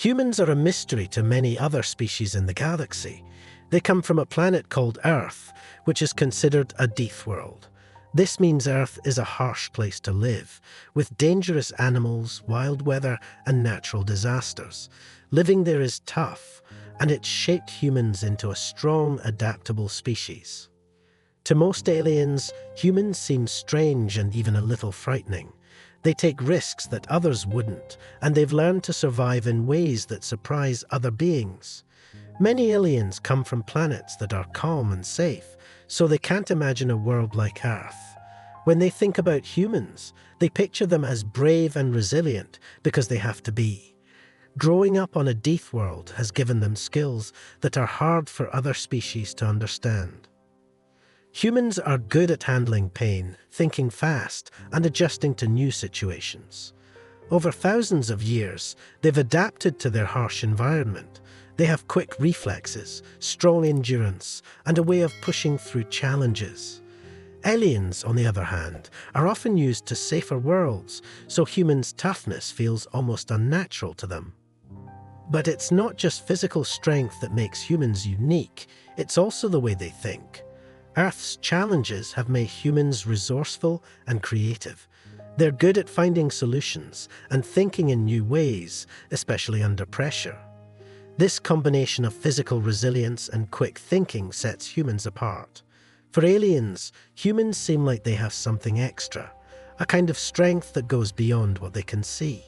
Humans are a mystery to many other species in the galaxy. They come from a planet called Earth, which is considered a Deathworld. This means Earth is a harsh place to live, with dangerous animals, wild weather, and natural disasters. Living there is tough, and it's shaped humans into a strong, adaptable species. To most aliens, humans seem strange and even a little frightening. They take risks that others wouldn't, and they've learned to survive in ways that surprise other beings. Many aliens come from planets that are calm and safe, so they can't imagine a world like Earth. When they think about humans, they picture them as brave and resilient because they have to be. Growing up on a Deathworld has given them skills that are hard for other species to understand. Humans are good at handling pain, thinking fast, and adjusting to new situations. Over thousands of years, they've adapted to their harsh environment. They have quick reflexes, strong endurance, and a way of pushing through challenges. Aliens, on the other hand, are often used to safer worlds, so humans' toughness feels almost unnatural to them. But it's not just physical strength that makes humans unique, it's also the way they think. Earth's challenges have made humans resourceful and creative. They're good at finding solutions and thinking in new ways, especially under pressure. This combination of physical resilience and quick thinking sets humans apart. For aliens, humans seem like they have something extra, a kind of strength that goes beyond what they can see.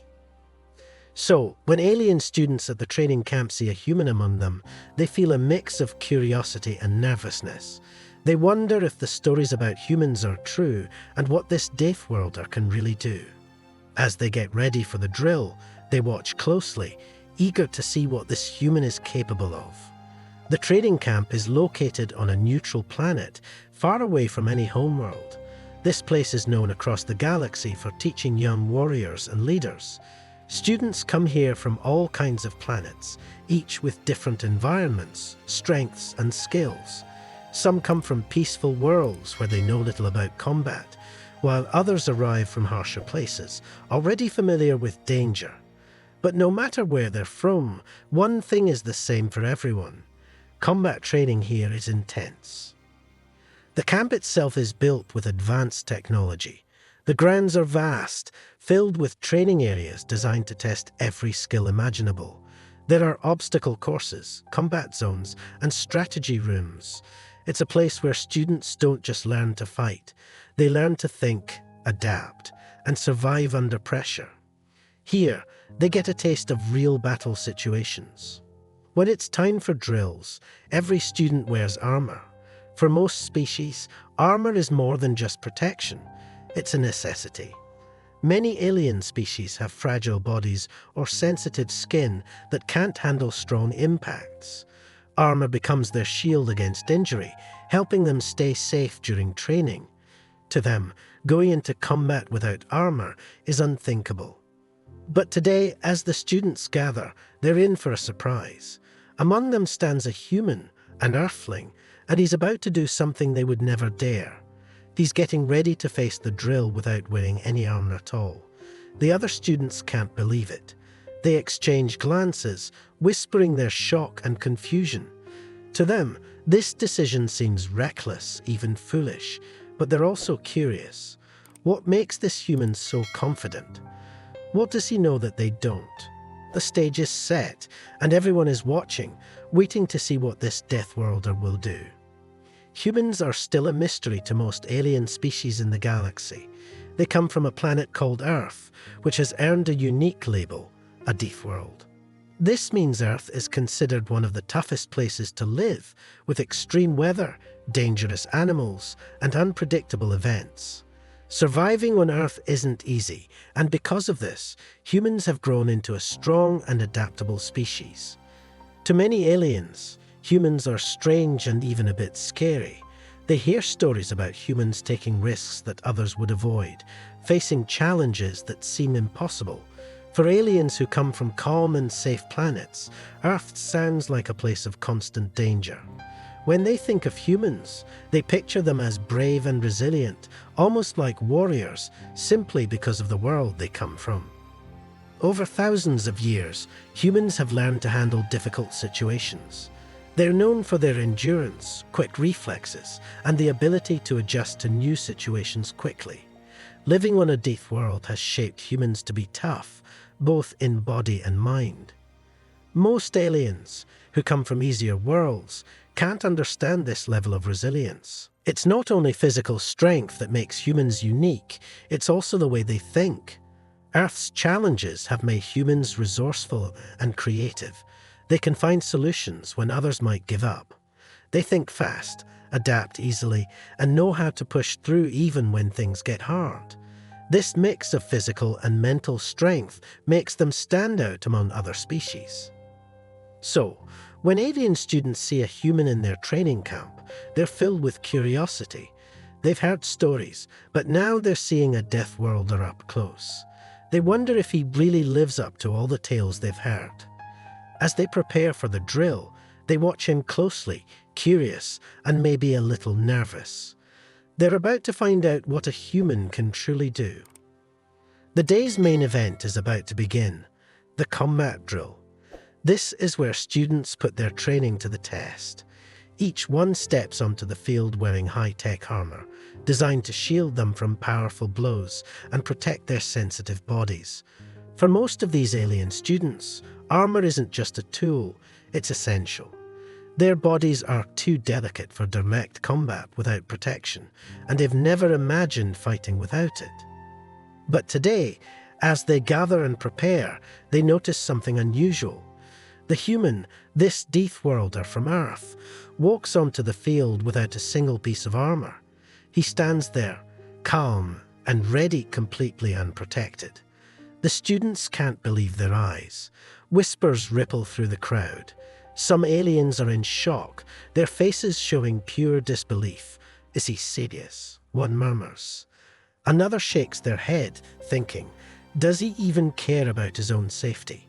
So, when alien students at the training camp see a human among them, they feel a mix of curiosity and nervousness. They wonder if the stories about humans are true and what this Deathworlder can really do. As they get ready for the drill, they watch closely, eager to see what this human is capable of. The training camp is located on a neutral planet, far away from any homeworld. This place is known across the galaxy for teaching young warriors and leaders. Students come here from all kinds of planets, each with different environments, strengths, and skills. Some come from peaceful worlds where they know little about combat, while others arrive from harsher places, already familiar with danger. But no matter where they're from, one thing is the same for everyone. Combat training here is intense. The camp itself is built with advanced technology. The grounds are vast, filled with training areas designed to test every skill imaginable. There are obstacle courses, combat zones, and strategy rooms. It's a place where students don't just learn to fight. They learn to think, adapt, and survive under pressure. Here, they get a taste of real battle situations. When it's time for drills, every student wears armor. For most species, armor is more than just protection. It's a necessity. Many alien species have fragile bodies or sensitive skin that can't handle strong impacts. Armor becomes their shield against injury, helping them stay safe during training. To them, going into combat without armor is unthinkable. But today, as the students gather, they're in for a surprise. Among them stands a human, an Earthling, and he's about to do something they would never dare. He's getting ready to face the drill without wearing any armor at all. The other students can't believe it. They exchange glances, whispering their shock and confusion. To them, this decision seems reckless, even foolish, but they're also curious. What makes this human so confident? What does he know that they don't? The stage is set, and everyone is watching, waiting to see what this Deathworlder will do. Humans are still a mystery to most alien species in the galaxy. They come from a planet called Earth, which has earned a unique label, a Deathworld. This means Earth is considered one of the toughest places to live, with extreme weather, dangerous animals, and unpredictable events. Surviving on Earth isn't easy, and because of this, humans have grown into a strong and adaptable species. To many aliens, humans are strange and even a bit scary. They hear stories about humans taking risks that others would avoid, facing challenges that seem impossible. For aliens who come from calm and safe planets, Earth sounds like a place of constant danger. When they think of humans, they picture them as brave and resilient, almost like warriors, simply because of the world they come from. Over thousands of years, humans have learned to handle difficult situations. They're known for their endurance, quick reflexes, and the ability to adjust to new situations quickly. Living on a Deathworld has shaped humans to be tough, both in body and mind. Most aliens, who come from easier worlds, can't understand this level of resilience. It's not only physical strength that makes humans unique, it's also the way they think. Earth's challenges have made humans resourceful and creative. They can find solutions when others might give up. They think fast, adapt easily, and know how to push through even when things get hard. This mix of physical and mental strength makes them stand out among other species. So, when alien students see a human in their training camp, they're filled with curiosity. They've heard stories, but now they're seeing a Deathworlder up close. They wonder if he really lives up to all the tales they've heard. As they prepare for the drill, they watch him closely, curious, and maybe a little nervous. They're about to find out what a human can truly do. The day's main event is about to begin, the combat drill. This is where students put their training to the test. Each one steps onto the field wearing high-tech armor, designed to shield them from powerful blows and protect their sensitive bodies. For most of these alien students, armor isn't just a tool, it's essential. Their bodies are too delicate for direct combat without protection, and they've never imagined fighting without it. But today, as they gather and prepare, they notice something unusual. The human, this Deathworlder from Earth, walks onto the field without a single piece of armor. He stands there, calm and ready, completely unprotected. The students can't believe their eyes. Whispers ripple through the crowd. Some aliens are in shock, their faces showing pure disbelief. Is he serious? One murmurs. Another shakes their head, thinking, does he even care about his own safety?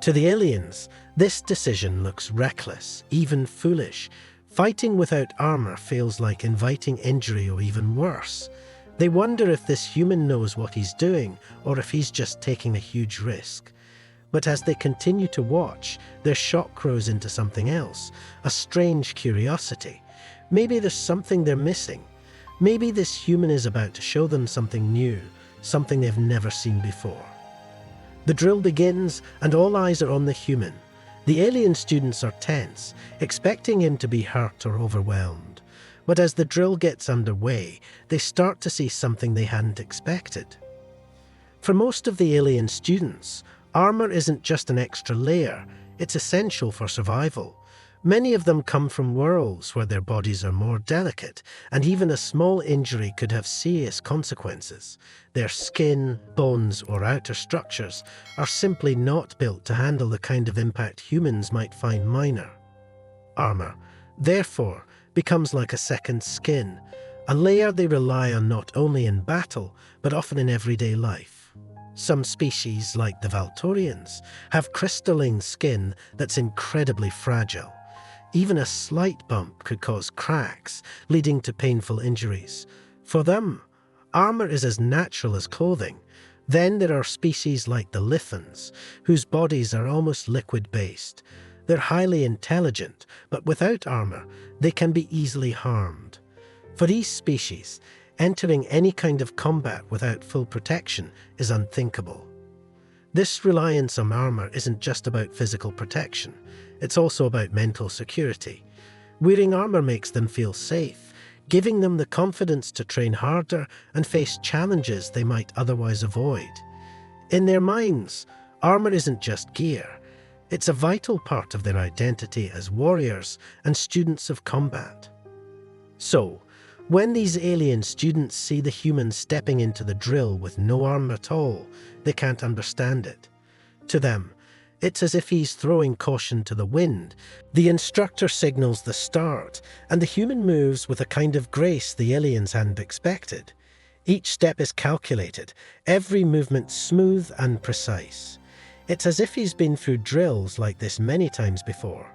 To the aliens, this decision looks reckless, even foolish. Fighting without armor feels like inviting injury or even worse. They wonder if this human knows what he's doing or if he's just taking a huge risk. But as they continue to watch, their shock grows into something else, a strange curiosity. Maybe there's something they're missing. Maybe this human is about to show them something new, something they've never seen before. The drill begins, and all eyes are on the human. The alien students are tense, expecting him to be hurt or overwhelmed. But as the drill gets underway, they start to see something they hadn't expected. For most of the alien students, armor isn't just an extra layer, it's essential for survival. Many of them come from worlds where their bodies are more delicate, and even a small injury could have serious consequences. Their skin, bones, or outer structures are simply not built to handle the kind of impact humans might find minor. Armor, therefore, becomes like a second skin, a layer they rely on not only in battle, but often in everyday life. Some species, like the Valtorians, have crystalline skin that's incredibly fragile. Even a slight bump could cause cracks, leading to painful injuries. For them, armor is as natural as clothing. Then there are species like the Lithans, whose bodies are almost liquid-based. They're highly intelligent, but without armor, they can be easily harmed. For these species, entering any kind of combat without full protection is unthinkable. This reliance on armor isn't just about physical protection, it's also about mental security. Wearing armor makes them feel safe, giving them the confidence to train harder and face challenges they might otherwise avoid. In their minds, armor isn't just gear, it's a vital part of their identity as warriors and students of combat. So, when these alien students see the humans stepping into the drill with no armor at all, they can't understand it. To them, it's as if he's throwing caution to the wind. The instructor signals the start, and the human moves with a kind of grace the aliens hadn't expected. Each step is calculated, every movement smooth and precise. It's as if he's been through drills like this many times before.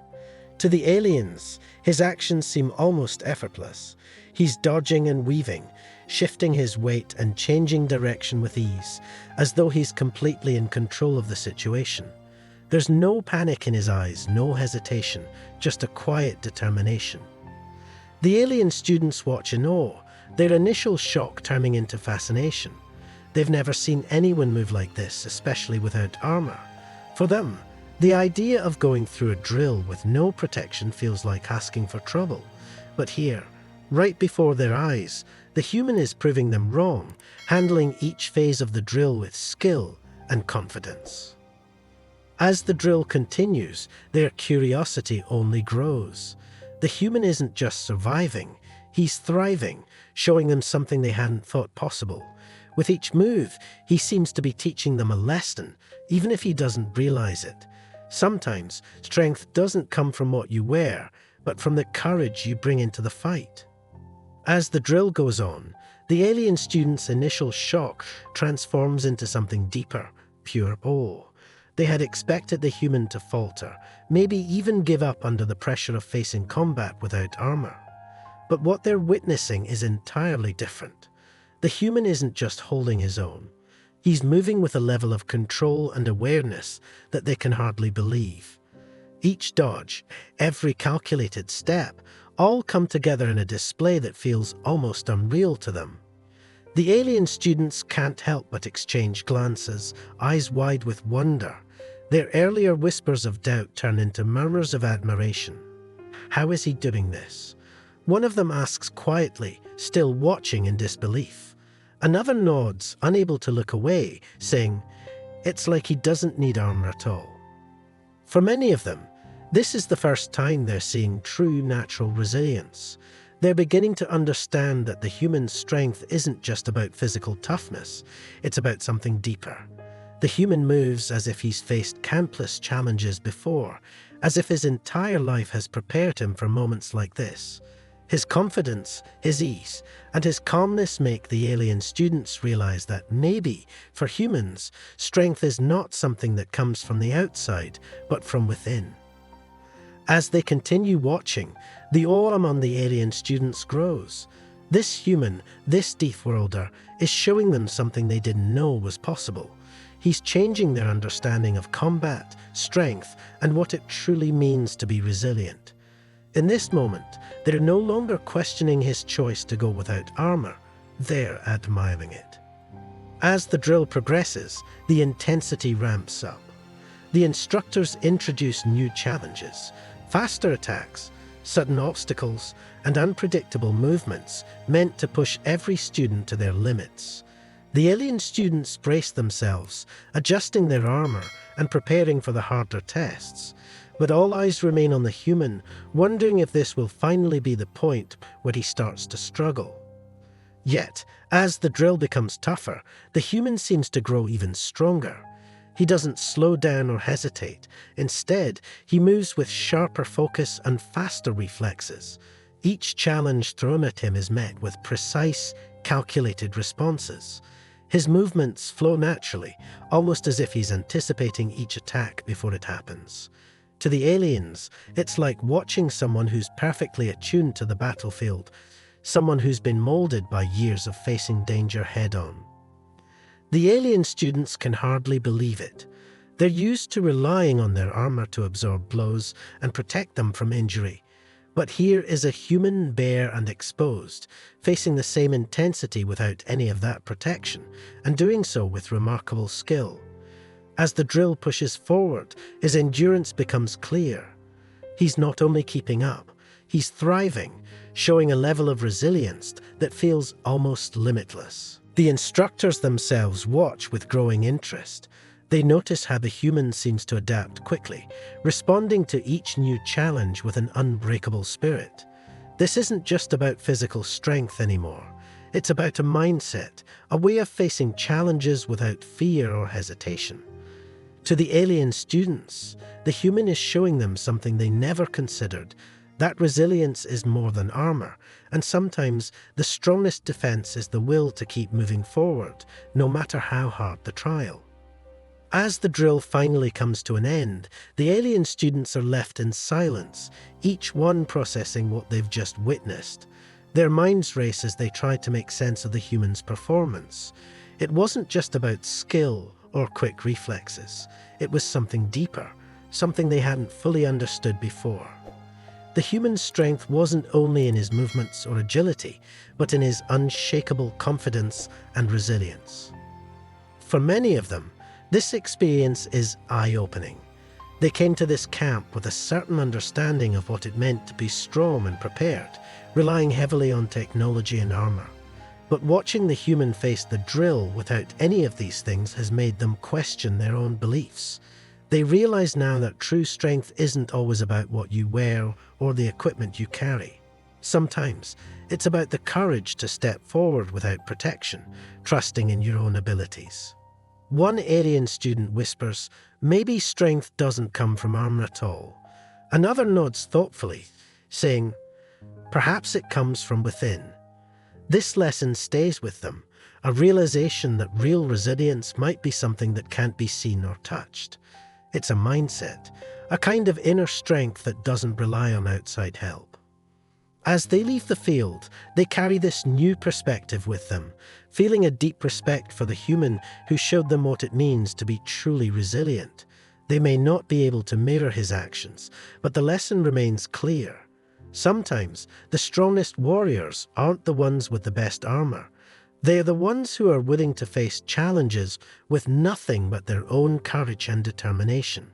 To the aliens, his actions seem almost effortless. He's dodging and weaving, shifting his weight and changing direction with ease, as though he's completely in control of the situation. There's no panic in his eyes, no hesitation, just a quiet determination. The alien students watch in awe, their initial shock turning into fascination. They've never seen anyone move like this, especially without armor. For them, the idea of going through a drill with no protection feels like asking for trouble. But here, right before their eyes, the human is proving them wrong, handling each phase of the drill with skill and confidence. As the drill continues, their curiosity only grows. The human isn't just surviving, he's thriving, showing them something they hadn't thought possible. With each move, he seems to be teaching them a lesson, even if he doesn't realize it. Sometimes, strength doesn't come from what you wear, but from the courage you bring into the fight. As the drill goes on, the alien student's initial shock transforms into something deeper, pure awe. They had expected the human to falter, maybe even give up under the pressure of facing combat without armor. But what they're witnessing is entirely different. The human isn't just holding his own. He's moving with a level of control and awareness that they can hardly believe. Each dodge, every calculated step, all come together in a display that feels almost unreal to them. The alien students can't help but exchange glances, eyes wide with wonder. Their earlier whispers of doubt turn into murmurs of admiration. How is he doing this? One of them asks quietly, still watching in disbelief. Another nods, unable to look away, saying, "It's like he doesn't need armor at all." For many of them, this is the first time they're seeing true natural resilience. They're beginning to understand that the human strength isn't just about physical toughness, it's about something deeper. The human moves as if he's faced countless challenges before, as if his entire life has prepared him for moments like this. His confidence, his ease, and his calmness make the alien students realize that maybe, for humans, strength is not something that comes from the outside, but from within. As they continue watching, the awe among the alien students grows. This human, this Deathworlder, is showing them something they didn't know was possible. He's changing their understanding of combat, strength, and what it truly means to be resilient. In this moment, they're no longer questioning his choice to go without armor, they're admiring it. As the drill progresses, the intensity ramps up. The instructors introduce new challenges, faster attacks, sudden obstacles, and unpredictable movements meant to push every student to their limits. The alien students brace themselves, adjusting their armor and preparing for the harder tests. But all eyes remain on the human, wondering if this will finally be the point where he starts to struggle. Yet, as the drill becomes tougher, the human seems to grow even stronger. He doesn't slow down or hesitate. Instead, he moves with sharper focus and faster reflexes. Each challenge thrown at him is met with precise, calculated responses. His movements flow naturally, almost as if he's anticipating each attack before it happens. To the aliens, it's like watching someone who's perfectly attuned to the battlefield, someone who's been molded by years of facing danger head-on. The alien students can hardly believe it. They're used to relying on their armor to absorb blows and protect them from injury. But here is a human bare and exposed, facing the same intensity without any of that protection, and doing so with remarkable skill. As the drill pushes forward, his endurance becomes clear. He's not only keeping up, he's thriving, showing a level of resilience that feels almost limitless. The instructors themselves watch with growing interest. They notice how the human seems to adapt quickly, responding to each new challenge with an unbreakable spirit. This isn't just about physical strength anymore. It's about a mindset, a way of facing challenges without fear or hesitation. To the alien students, the human is showing them something they never considered. That resilience is more than armor, and sometimes the strongest defense is the will to keep moving forward, no matter how hard the trial. As the drill finally comes to an end, the alien students are left in silence, each one processing what they've just witnessed. Their minds race as they try to make sense of the humans' performance. It wasn't just about skill or quick reflexes. It was something deeper, something they hadn't fully understood before. The human's strength wasn't only in his movements or agility, but in his unshakable confidence and resilience. For many of them, this experience is eye-opening. They came to this camp with a certain understanding of what it meant to be strong and prepared, relying heavily on technology and armor. But watching the human face the drill without any of these things has made them question their own beliefs. They realize now that true strength isn't always about what you wear or the equipment you carry. Sometimes it's about the courage to step forward without protection, trusting in your own abilities. One alien student whispers, "Maybe strength doesn't come from armor at all." Another nods thoughtfully, saying, "Perhaps it comes from within." This lesson stays with them, a realization that real resilience might be something that can't be seen or touched. It's a mindset, a kind of inner strength that doesn't rely on outside help. As they leave the field, they carry this new perspective with them, feeling a deep respect for the human who showed them what it means to be truly resilient. They may not be able to mirror his actions, but the lesson remains clear. Sometimes the strongest warriors aren't the ones with the best armor. They are the ones who are willing to face challenges with nothing but their own courage and determination.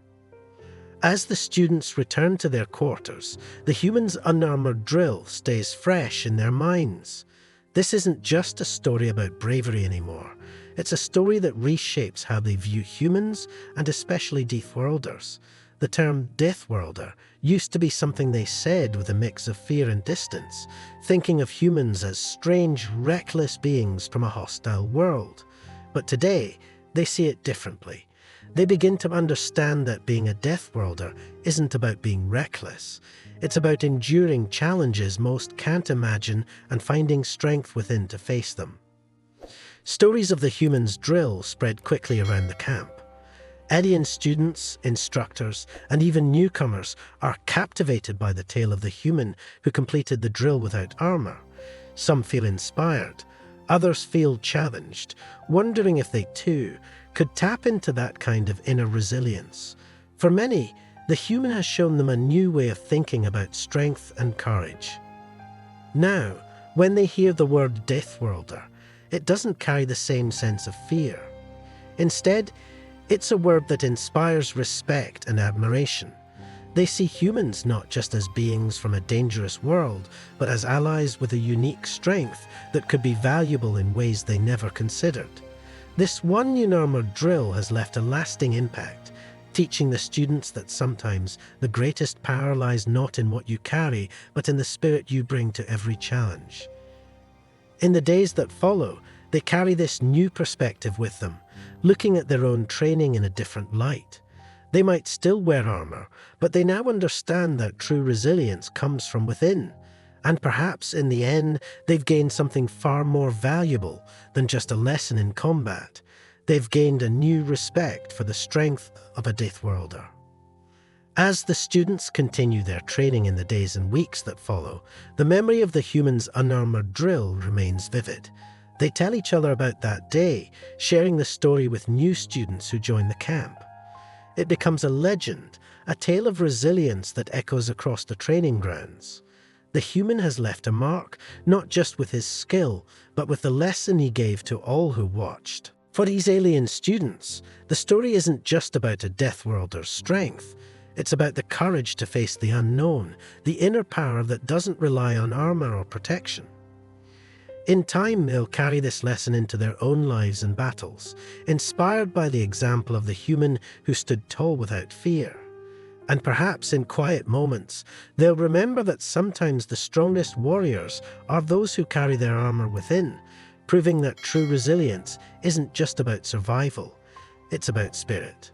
As the students return to their quarters, the humans' unarmored drill stays fresh in their minds. This isn't just a story about bravery anymore. It's a story that reshapes how they view humans and especially Deathworlders. The term Deathworlder used to be something they said with a mix of fear and distance, thinking of humans as strange, reckless beings from a hostile world. But today, they see it differently. They begin to understand that being a Deathworlder isn't about being reckless. It's about enduring challenges most can't imagine and finding strength within to face them. Stories of the humans' drill spread quickly around the camp. Alien students, instructors, and even newcomers are captivated by the tale of the human who completed the drill without armor. Some feel inspired, others feel challenged, wondering if they too could tap into that kind of inner resilience. For many, the human has shown them a new way of thinking about strength and courage. Now, when they hear the word Deathworlder, it doesn't carry the same sense of fear. Instead, it's a word that inspires respect and admiration. They see humans not just as beings from a dangerous world, but as allies with a unique strength that could be valuable in ways they never considered. This one unarmored drill has left a lasting impact, teaching the students that sometimes the greatest power lies not in what you carry, but in the spirit you bring to every challenge. In the days that follow, they carry this new perspective with them, looking at their own training in a different light. They might still wear armor, but they now understand that true resilience comes from within. And perhaps in the end, they've gained something far more valuable than just a lesson in combat. They've gained a new respect for the strength of a Deathworlder. As the students continue their training in the days and weeks that follow, the memory of the humans' unarmored drill remains vivid. They tell each other about that day, sharing the story with new students who join the camp. It becomes a legend, a tale of resilience that echoes across the training grounds. The human has left a mark, not just with his skill, but with the lesson he gave to all who watched. For these alien students, the story isn't just about a Deathworlder's strength. It's about the courage to face the unknown, the inner power that doesn't rely on armor or protection. In time, they'll carry this lesson into their own lives and battles, inspired by the example of the human who stood tall without fear. And perhaps in quiet moments, they'll remember that sometimes the strongest warriors are those who carry their armor within, proving that true resilience isn't just about survival, it's about spirit.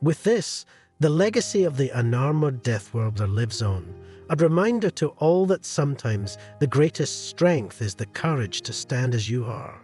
With this, the legacy of the unarmored Deathworlder lives on, a reminder to all that sometimes the greatest strength is the courage to stand as you are.